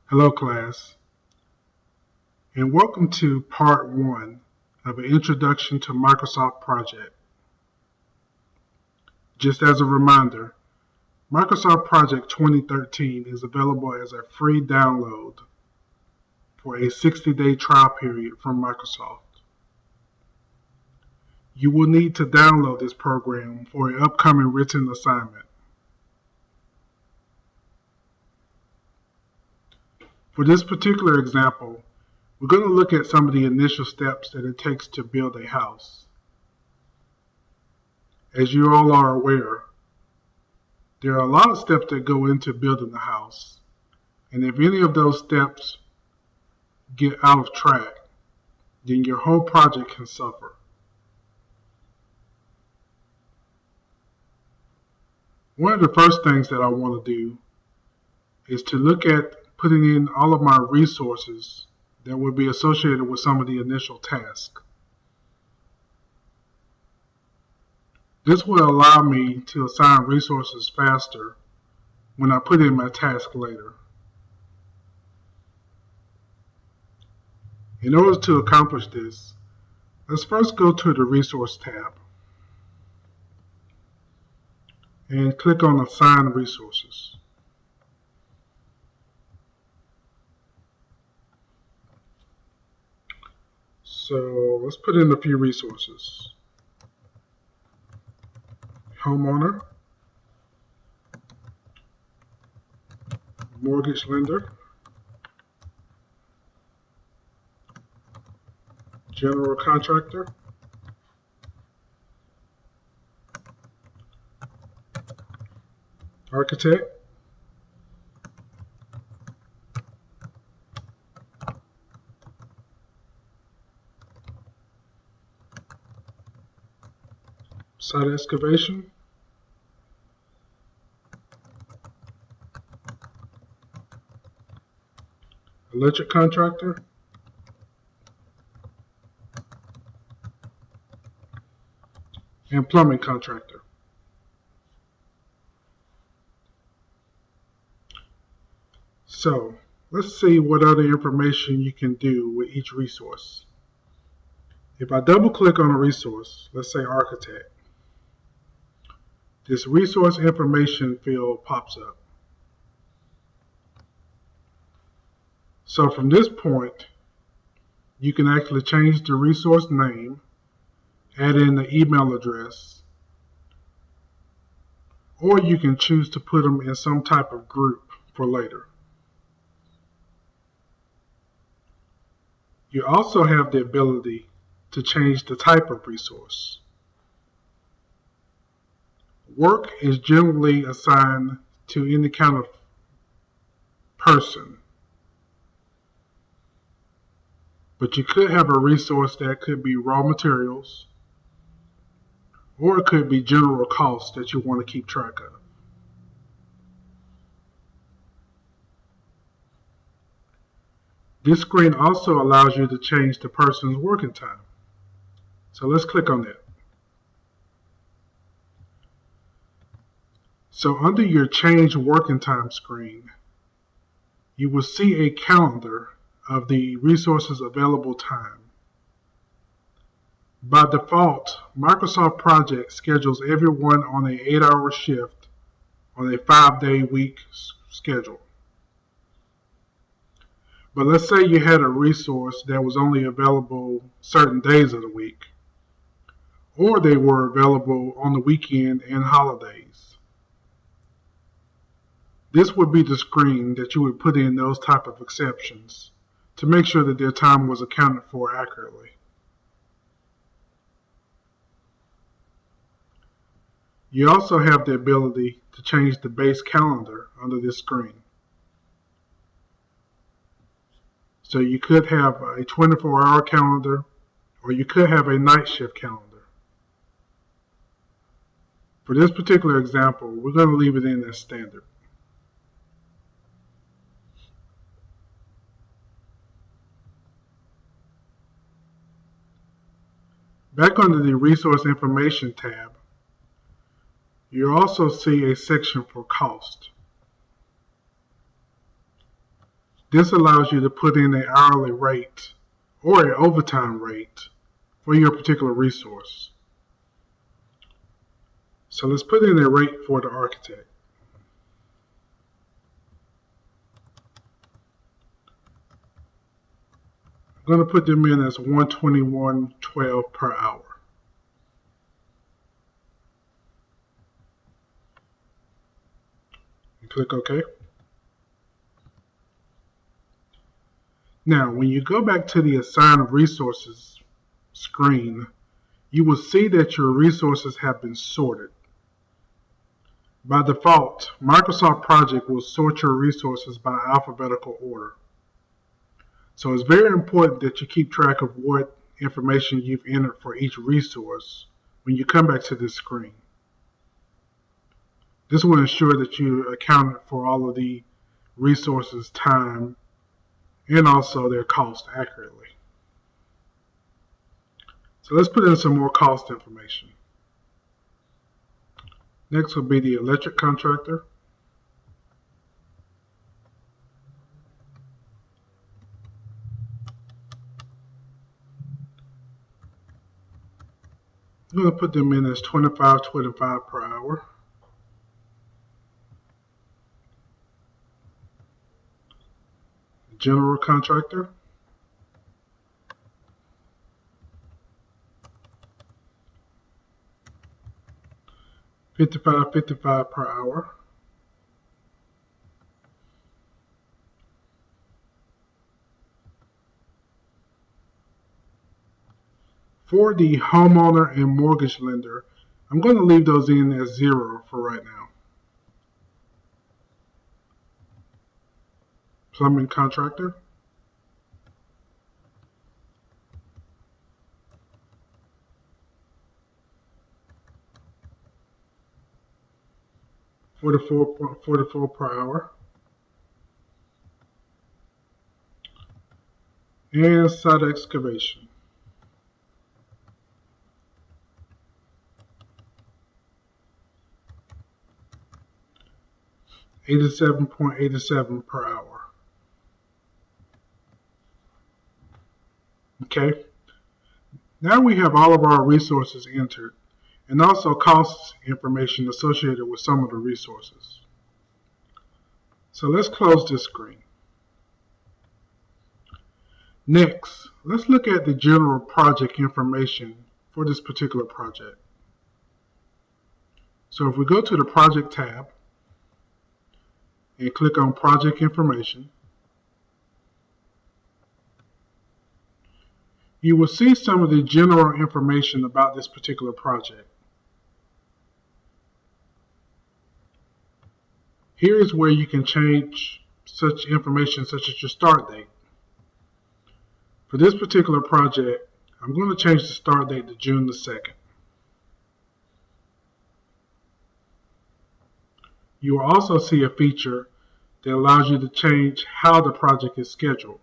Hello class, and welcome to part 1 of an introduction to Microsoft Project. Just as a reminder, Microsoft Project 2013 is available as a free download for a 60-day trial period from Microsoft. You will need to download this program for an upcoming written assignment. For this particular example, we're going to look at some of the initial steps that it takes to build a house. As you all are aware, there are a lot of steps that go into building a house, and if any of those steps get out of track, then your whole project can suffer. One of the first things that I want to do is to look at putting in all of my resources that will be associated with some of the initial tasks. This will allow me to assign resources faster when I put in my task later. In order to accomplish this, let's first go to the Resource tab and click on Assign Resources. So let's put in a few resources. Homeowner, mortgage lender, general contractor, architect, site excavation, electric contractor, and plumbing contractor. So let's see what other information you can do with each resource. If I double click on a resource, let's say architect, this resource information field pops up. So from this point, you can actually change the resource name, add in the email address, or you can choose to put them in some type of group for later. You also have the ability to change the type of resource. Work is generally assigned to any kind of person, but you could have a resource that could be raw materials, or it could be general costs that you want to keep track of. This screen also allows you to change the person's working time. So let's click on that. So under your Change Working Time screen, you will see a calendar of the resources available time. By default, Microsoft Project schedules everyone on an 8-hour shift on a 5-day week schedule. But let's say you had a resource that was only available certain days of the week, or they were available on the weekend and holidays. This would be the screen that you would put in those type of exceptions to make sure that their time was accounted for accurately. You also have the ability to change the base calendar under this screen. So you could have a 24-hour calendar, or you could have a night shift calendar. For this particular example, we're going to leave it in as standard. Back under the Resource Information tab, you'll also see a section for cost. This allows you to put in an hourly rate or an overtime rate for your particular resource. So let's put in a rate for the architect. I'm going to put them in as $121.12 per hour. And click OK. Now, when you go back to the Assign Resources screen, you will see that your resources have been sorted. By default, Microsoft Project will sort your resources by alphabetical order. So it's very important that you keep track of what information you've entered for each resource when you come back to this screen. This will ensure that you accounted for all of the resources' time and also their cost accurately. So let's put in some more cost information. Next will be the electric contractor. I'm going to put them in as $25.25 per hour. General contractor. $55.55 per hour. For the homeowner and mortgage lender, I'm going to leave those in as 0 for right now. Plumbing contractor. $44.44 per hour. And site excavation. $87.87 per hour. Okay. Now we have all of our resources entered and also cost information associated with some of the resources. So let's close this screen. Next, let's look at the general project information for this particular project. So if we go to the Project tab and click on Project Information, you will see some of the general information about this particular project. Here is where you can change such information such as your start date. For this particular project, I'm going to change the start date to June the 2nd. You will also see a feature that allows you to change how the project is scheduled.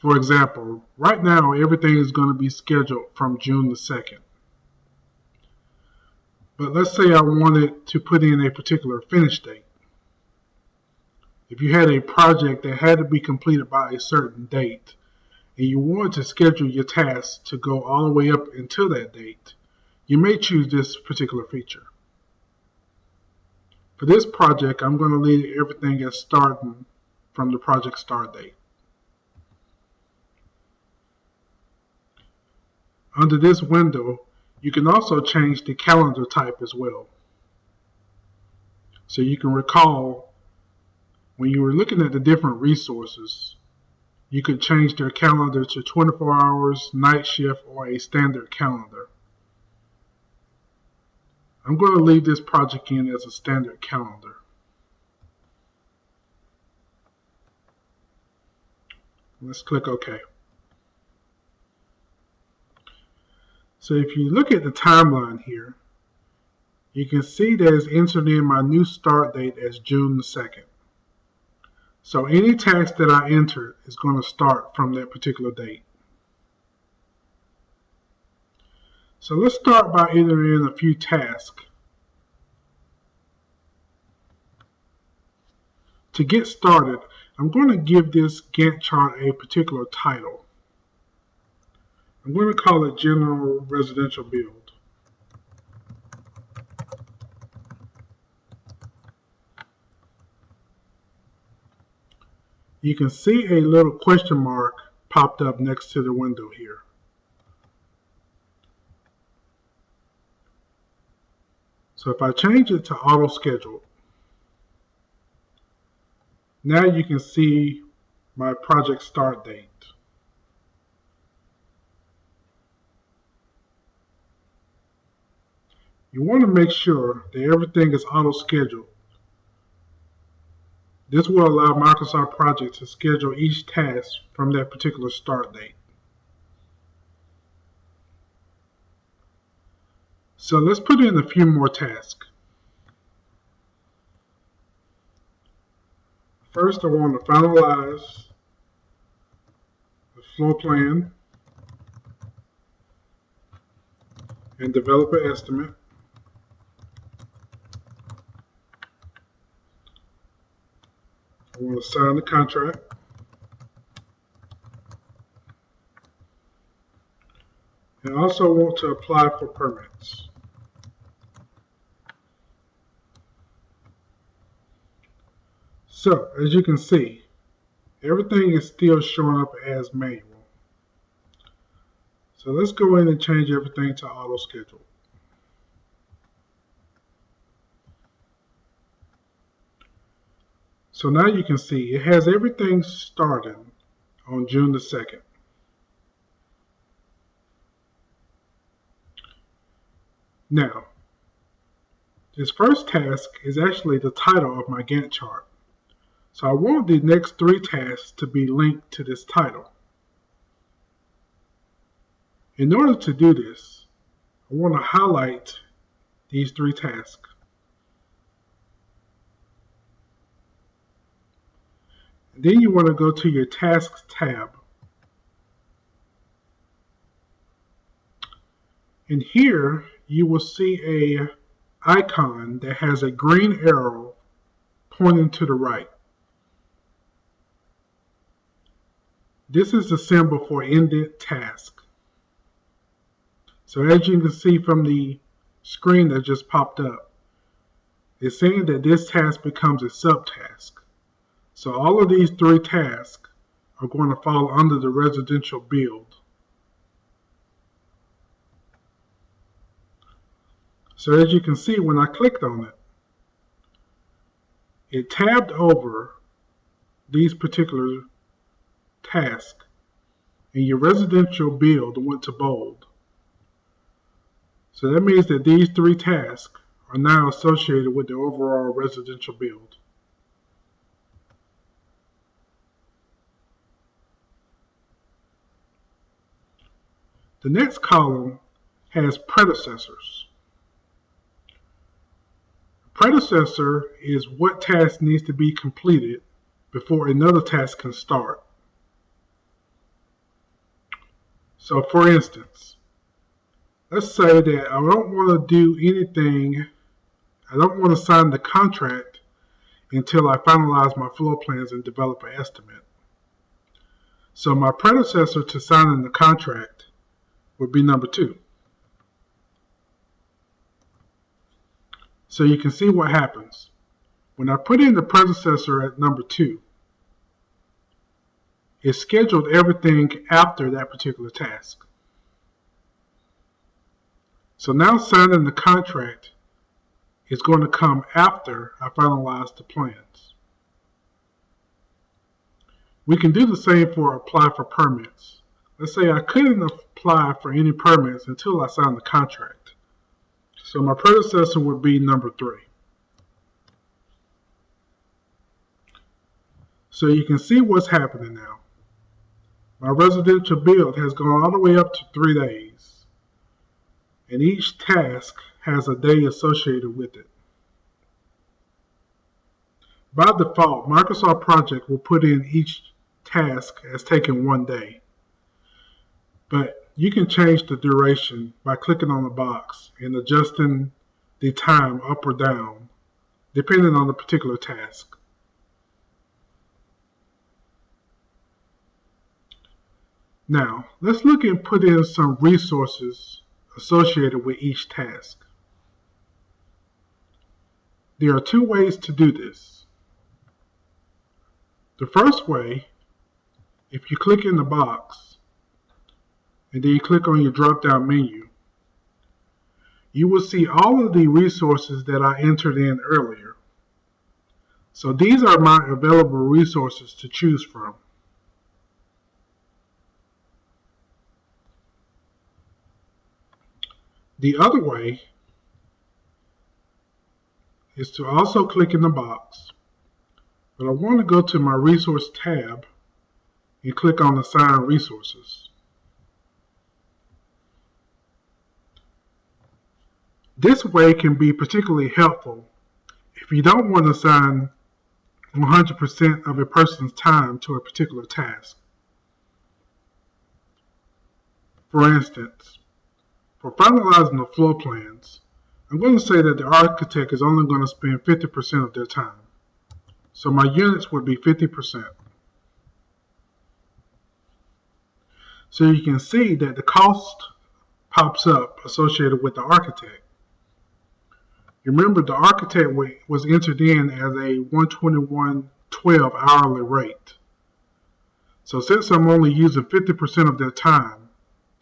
For example, right now everything is going to be scheduled from June the 2nd. But let's say I wanted to put in a particular finish date. If you had a project that had to be completed by a certain date, and you want to schedule your tasks to go all the way up until that date, you may choose this particular feature. For this project, I'm going to leave everything as starting from the project start date. Under this window, you can also change the calendar type as well. So you can recall when you were looking at the different resources, you could change their calendar to 24 hours, night shift, or a standard calendar. I'm going to leave this project in as a standard calendar. Let's click OK. So if you look at the timeline here, you can see that it's entered in my new start date as June the 2nd. So any task that I enter is going to start from that particular date. So let's start by entering in a few tasks. To get started, I'm going to give this Gantt chart a particular title. I'm going to call it General Residential Build. You can see a little question mark popped up next to the window here. So if I change it to auto schedule, now you can see my project start date. You want to make sure that everything is auto scheduled. This will allow Microsoft Project to schedule each task from that particular start date. So let's put in a few more tasks. First, I want to finalize the floor plan and develop an estimate. I want to sign the contract. And I also want to apply for permits. So, as you can see, everything is still showing up as manual. So let's go in and change everything to auto schedule. So now you can see it has everything started on June the 2nd. Now, this first task is actually the title of my Gantt chart. So I want the next 3 tasks to be linked to this title. In order to do this, I want to highlight these 3 tasks. Then you want to go to your Tasks tab. And here you will see an icon that has a green arrow pointing to the right. This is the symbol for Indent Task. So as you can see from the screen that just popped up, it's saying that this task becomes a subtask. So all of these 3 tasks are going to fall under the residential build. So as you can see, when I clicked on it, it tabbed over these particular tasks, and your residential build went to bold. So that means that these 3 tasks are now associated with the overall residential build. The next column has predecessors. Predecessor is what task needs to be completed before another task can start. So for instance, let's say that I don't want to do anything, I don't want to sign the contract until I finalize my floor plans and develop an estimate. So my predecessor to signing the contract would be number 2. So you can see what happens. When I put in the predecessor at number 2, it scheduled everything after that particular task. So now signing the contract is going to come after I finalize the plans. We can do the same for apply for permits. Let's say I couldn't apply for any permits until I signed the contract. So my predecessor would be number 3. So you can see what's happening now. My residential build has gone all the way up to 3 days. And each task has a day associated with it. By default, Microsoft Project will put in each task as taking 1 day. But you can change the duration by clicking on the box and adjusting the time up or down, depending on the particular task. Now, let's look and put in some resources associated with each task. There are two ways to do this. The first way, if you click in the box and then you click on your drop-down menu, you will see all of the resources that I entered in earlier. So these are my available resources to choose from. The other way is to also click in the box, but I want to go to my resource tab and click on Assign Resources. This way can be particularly helpful if you don't want to assign 100% of a person's time to a particular task. For instance, for finalizing the floor plans, I'm going to say that the architect is only going to spend 50% of their time. So my units would be 50%. So you can see that the cost pops up associated with the architect. Remember, the architect was entered in as a $121.12 hourly rate. So since I'm only using 50% of their time,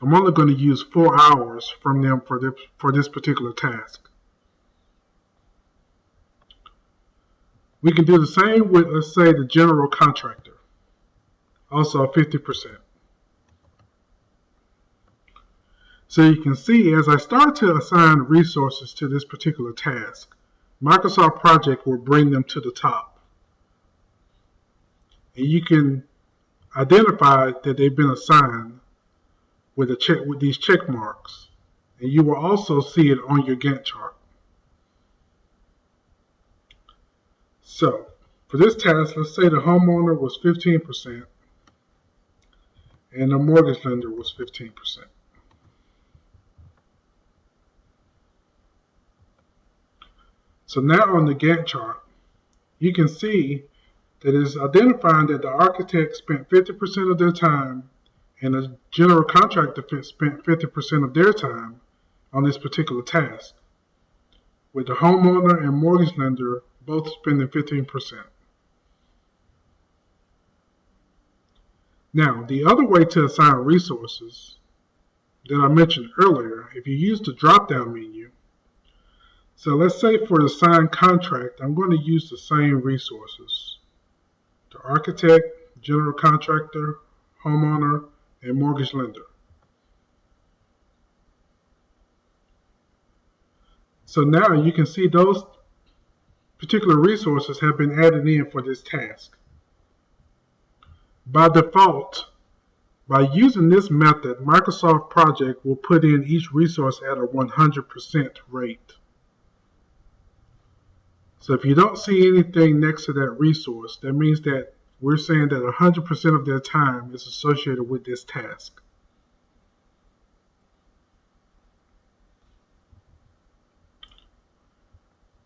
I'm only going to use 4 hours from them for this particular task. We can do the same with, let's say, the general contractor, also 50%. So you can see as I start to assign resources to this particular task, Microsoft Project will bring them to the top. And you can identify that they've been assigned with these check marks. And you will also see it on your Gantt chart. So for this task, let's say the homeowner was 15% and the mortgage lender was 15%. So now on the Gantt chart, you can see that it's identifying that the architect spent 50% of their time and the general contractor spent 50% of their time on this particular task, with the homeowner and mortgage lender both spending 15%. Now, the other way to assign resources that I mentioned earlier, if you use the drop-down menu, so let's say for the signed contract, I'm going to use the same resources: the architect, general contractor, homeowner, and mortgage lender. So now you can see those particular resources have been added in for this task. By default, by using this method, Microsoft Project will put in each resource at a 100% rate. So if you don't see anything next to that resource, that means that we're saying that 100% of their time is associated with this task.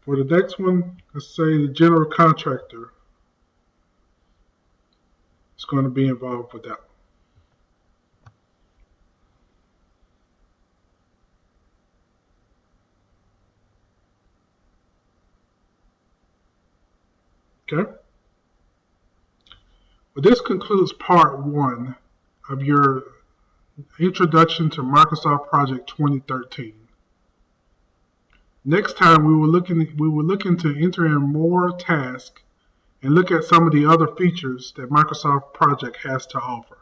For the next one, let's say the general contractor is going to be involved with that one. Okay? Well, this concludes part 1 of your Introduction to Microsoft Project 2013. Next time we will look into entering more tasks and look at some of the other features that Microsoft Project has to offer.